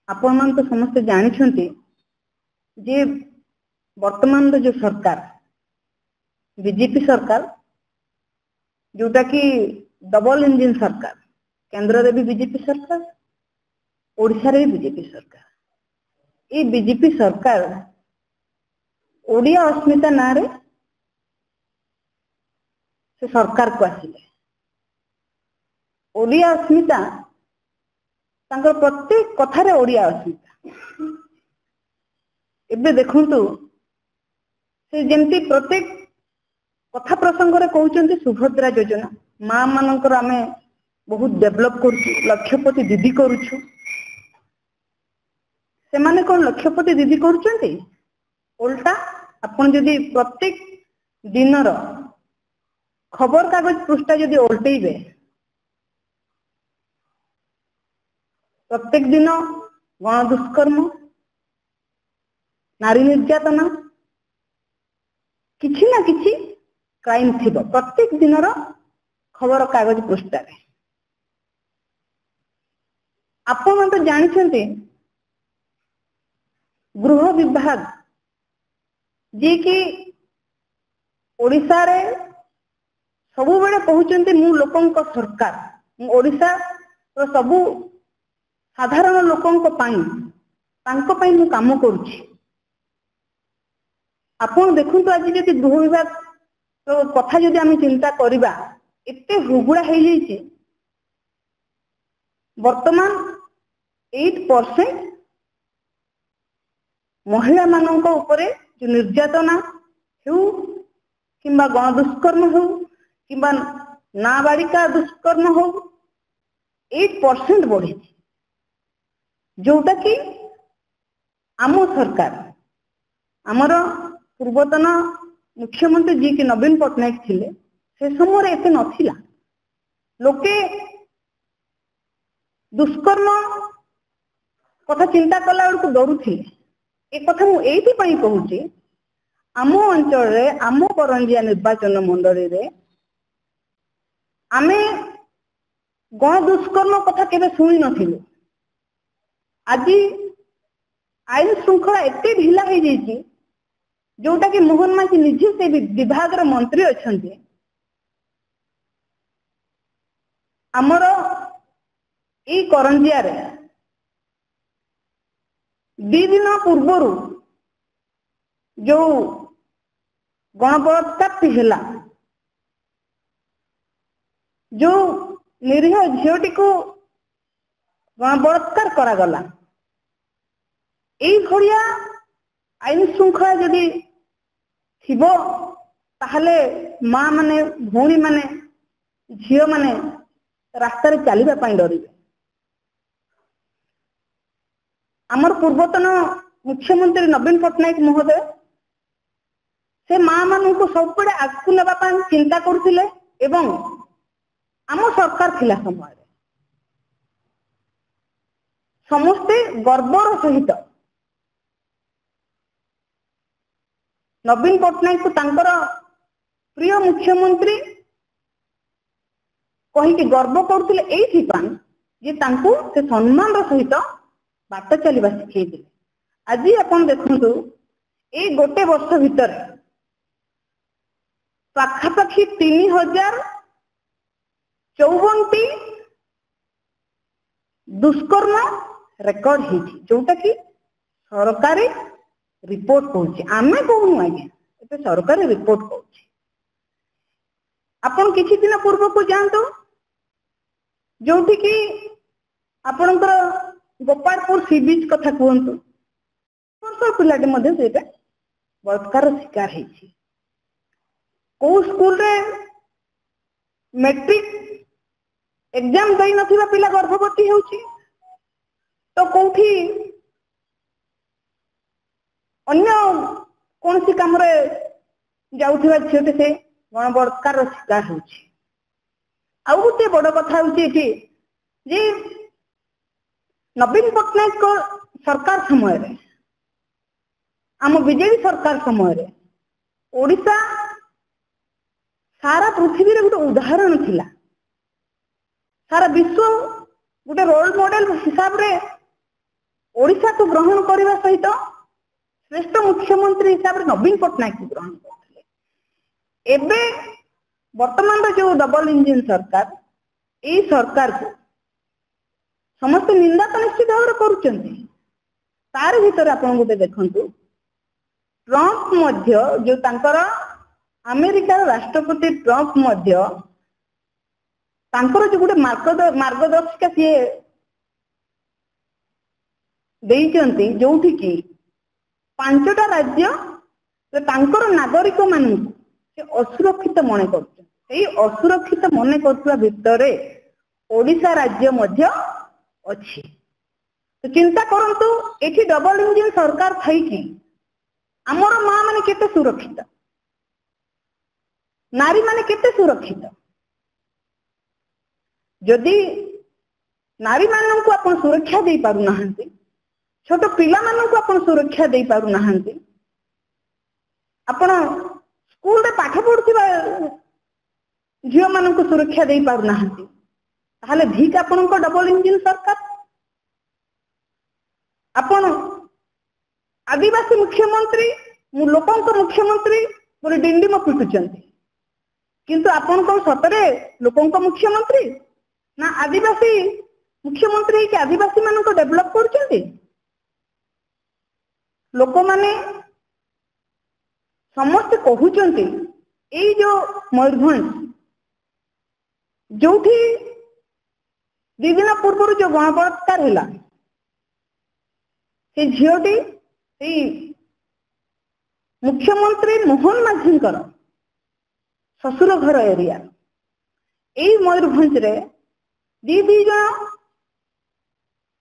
आपण मान तो समस्त जानिछंती जे वर्तमान जो सरकार बीजेपी सरकार जोटा कि डबल इंजिन सरकार केंद्र रे भी बीजेपी सरकार ओडिशा रे भी बीजेपी सरकार ये बीजेपी सरकार ओडिया अस्मिता ना रे से सरकार को आसिले ओडिया अस्मिता तांकर प्रत्येक कथारे ओडिया अस्मिता एबे देखंतु से जेमती प्रत्येक कथा प्रसंग रे कहउचंती सुभद्रा योजना मां मानकर आमे बहुत डेवलप करछु लक्षपति दीदी करूछु से माने कोन लक्षपति दीदी करूचंती उल्टा अपन जदी प्रत्येक दिनर खबर कागज पृष्ठा जदी उल्टेइबे प्रत्येक दिन गण दुष्कर्म नारी निर्यातना किछि ना किछि क्राइम थिबो प्रत्येक दिनर खबर कागज पृष्ठा रे आपण तो जानिछंती गृह विभाग जे कि ओडिसा रे सबु बेले कहउचंती मु लोकंक सरकार मु ओडिसा रो सबु साधारण लोकंक पाई तांको पाई मु काम करूछि आपण देखंतु आज जदि गृह विभाग तो कथा जदि आम चिंता करिबा एते हुगुड़ा हो जाइए वर्तमान 8% महिला मानक उपरे जो निर्यातना हो किंबा गण दुष्कर्म हो किंबा नाबालिका दुष्कर्म हो 8% बढ़ी जोटा कि आम सरकार आमर पूर्वतन मुख्यमंत्री जी कि नवीन पट्टनायक थिले से समय एते नथिला लोके दुष्कर्म कथा चिंता कला बेलू डरुथिले ए कथा मु एथि पई कहूची आम अंचल रे आम करंजिया निर्वाचन मंडली रे आमे गण दुष्कर्म कथा केबे सुनी नथिलु आज आईन श्रृंखला एते ढिला हो जाइए जोटा कि मोहन माझी निजे से विभाग रो मंत्री अछंती आमर ई करंजिया रे 2 दिन पूर्वर जो गणबलात्कार है जो निरीह झीटी को गणबलात्कार करागला भलिया आईन श्रृंखला जदि थिबो ताहले माँ माने भौणी माने झील माने रास्तार चलवा डरिबे आमर पूर्वतन मुख्यमंत्री नवीन पट्टनायक महोदय से माँ मान को सब आगू ना चिंता करथिले एवं आम सरकार थिला समय समस्ते गर्वर सहित नवीन पट्टनायक को तांकर प्रिय मुख्यमंत्री कहीकि गर्व करथिले एइथिपाई जे तांको से सम्मान रो सहित बाट चलवा शिखई दिले आज आपण देखंतु ए गोटे वर्ष भीतर पाखापाखी 3054 दुष्कर्म रेकर्ड होती जोटा कि सरकारी रिपोर्ट कहूँ आमे कहूँ आज्ञा ये सरकारी रिपोर्ट कहूँ आपण किछि दिन पूर्व को जानतो जोठी कि आपणकर गोपालपुर सी बीच कथा कहतु पिलाटे बलात्कार शिकार होती कौ स्कूल रे मैट्रिक एग्जाम दई नथिबा पिला गर्भवती होउची तो कौठी अन्य कौन सी काम रे जाउथिबा झीटे से गण बलात्कार शिकार होउची आउ गोटे बड़ कथा होउची एठी जे नवीन पट्टनायक को सरकार समय रे आम बीजेपी सरकार समय रे ओडिशा सारा पृथ्वी रे गोटे उदाहरण थिला सारा विश्व गोटे रोल मॉडल हिसाब रे ओडिशा को ग्रहण करने सहित श्रेष्ठ मुख्यमंत्री हिसाब से नवीन पट्टनायक को ग्रहण करते। एबे वर्तमान जो डबल इंजिन सरकार यही सरकार को समस्त निंदा तो निश्चित भाव करुचंती। तार भीतर आपण गोटे देखंतु ट्रंप मध्य जो तांकर अमेरिका राष्ट्रपति ट्रंप मध्य तांकर जो गोटे मार्गदर्शिका सी देइचंती जोठी की 5टा राज्य तांकर नागरिक मानू से असुरक्षित मन कर असुरक्षित मन करथुवा भितरे ओडिशा राज्य मध्य अच्छी। तो चिंता करंतु एठी डबल इंजिन सरकार थाई कि आमर माँ माने केते सुरक्षित, नारी माने केते सुरक्षित। जदि नारी मानन को अपन सुरक्षा दे पारु नाहंती, छोट पिला मानन को अपन सुरक्षा दे पारु नाहंती, अपन स्कूल रे पाठ पढुथिबा झियो मानन को सुरक्षा दे पारु नाहंती, ताहले भीक आपन को डबल इंजिन सरकार। आपण आदिवासी मुख्यमंत्री लोकों को मुख्यमंत्री बोले डिंडी म पिटुचंती, किंतु आपण को सतरे लोकों को मुख्यमंत्री ना आदिवासी मुख्यमंत्री कि आदिवासी मान को डेवलप करचंती। लोक माने समस्त कहउचंती एई जो मयूरभंज जोठी दिन पूर्व जो गणबलात्कार है से झीटी मुख्यमंत्री मोहन माझींकर ससुर घर एरिया यही मयूरभंज रे दी जन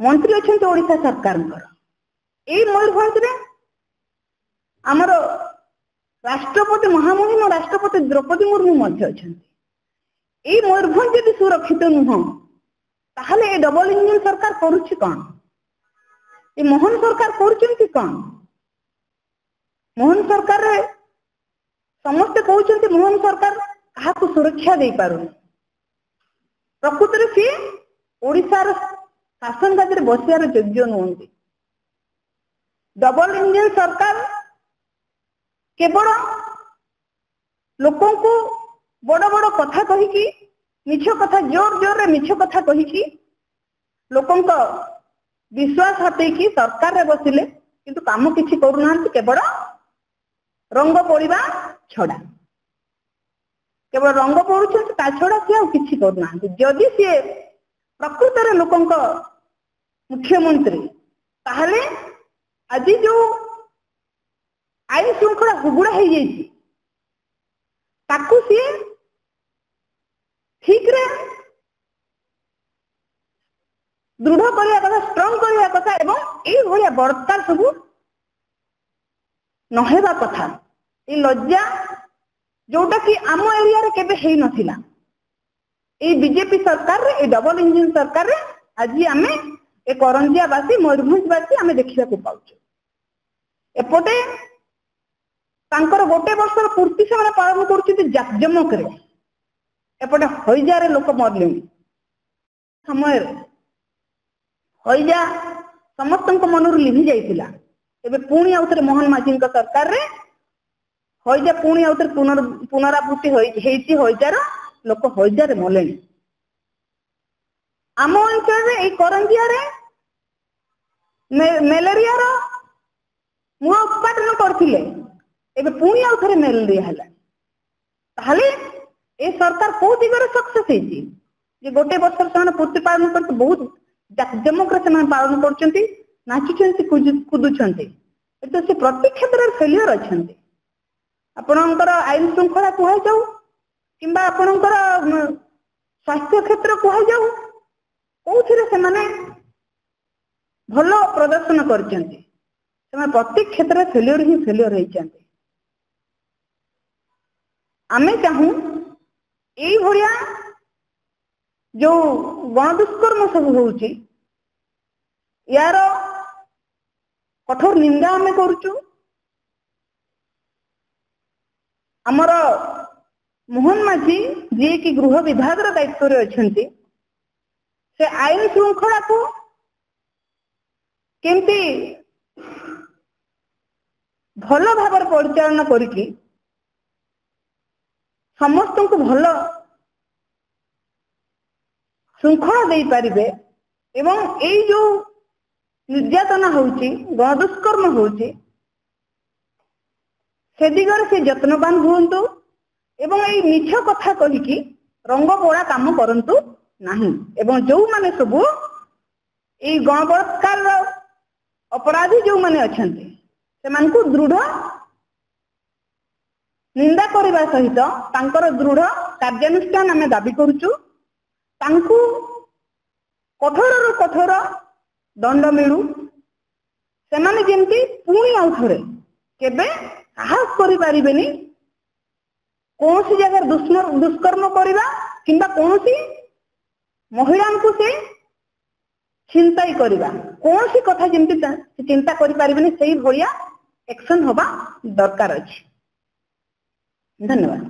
मंत्री अच्छा ओडिशा सरकार यही मयूरभंज रे आमर राष्ट्रपति महामहिम राष्ट्रपति द्रौपदी मुर्मू मध्य अच्छा। यही मयूरभंज यदि सुरक्षित नुह ताहले ए डबल इंजिन सरकार करुछि कौन? ये मोहन सरकार करुछंती कौन? मोहन सरकार रे समस्त कहउछंती मोहन सरकार कहा को सुरक्षा दे पारुनी। प्रकृत रे सी ओडिसा रो शासन राज्य रे बसियार योग्य नुहंती। डबल इंजिन सरकार केवल लोकों को बड़ बड़ कथा कही की मिछ कथा जोर जोर रे मिछ कथा कही की लोकों को विश्वास हटे की सरकार रे बसिले किंतु काम किछि करू नांती, केवल रंग पोड़ीबा छड़ा केवल रंग पोड़ुछंती ता छड़ा से आ किछि करू नांती। जदि से प्रकृत रे लोकों को मुख्यमंत्री ताहले आज जो आईन श्रृंखला हुगुड़ा हो जाइए ताकू सी ठीक रे दृढ़ करने कथा स्ट्रंग करने कथा एवं ये बलात्कार सब नहेबा कथा। ये लज्जा जोटा कि आम एरिया रे केबे हेई नथिला ये बीजेपी सरकार रे ए डबल इंजिन सरकार रे आज आमे ए करंजियावासी मयूरभंजवासी आमे देखिबा को पाउछु। एपटे तांकर गोटे वर्षर पूर्ति से पालन करुछथि जाकजमक रे, एपटे हईजा लोक मरले समय हईजा समस्त मनर लिभि जाइतिला। एबे पुणी आउथरे मोहन माझी सरकार रे हईजा पुणी आउथरे पुनरावृत्ति होईछि हईजार लोक हईजा रे मले। आम अंचल रे ए करंजिया रे मेलेरिया रो मुआ उत्पादन करथिले, एबे पुणी आउथरे मेलेरिया हला। ताहले ए सरकार को दिगरे सक्सेस हेछि जे गोटे वर्ष से पूर्ति पालन करते बहुत जाकजमक से पालन करछंती, नाचुछंती, कुदुछंती, तो से प्रति क्षेत्र में फेलियर अच्छंती। आपणकर आईन श्रृंखला कह जाऊ किंबा आपणकर स्वास्थ्य क्षेत्र कह जाऊ कौथिरे से माने भल प्रदर्शन करछंती, से प्रति क्षेत्र में फेलियर ही फेलियर होइछंती। आमे चाहूँ यही भलिया जो गणदुष्कर्म सब होउची यार कठोर निंदा आमे करूचु। आमर मोहन माझी जी कि गृह विभाग दायित्व रे अछंती, से आईन श्रृंखला को केमती भल भाव परिचालन करिकी समस्त को भल श्रृंखला दे पारिबे एवं एई जो निर्यातना होउची गणदुष्कर्म होउची से दिगरे से यत्नवान हुंतु एवं एई मिछ कथा कहिकी रंग पोड़ा काम करंतु नाही एवं जो माने सब एई गणबलात्कार अपराधी जो माने अछंती से मानकु दृढ़ निंदा करबा सहित तांकर दृढ़ कार्यानुष्ठान आमे दाबी करूचु तांकु कठोर रु कठोर दंड मिलू से माने जेंती पुणी आउ थरे केबे साहस करि पारिबेनी कौन जगह दुष्कर्म करवा किंबा कौन महिला को से चिंताई करवा कौन सी कथा जमी चिंता करें से भाया एक्शन हवा दरकार अच्छी। धन्यवाद।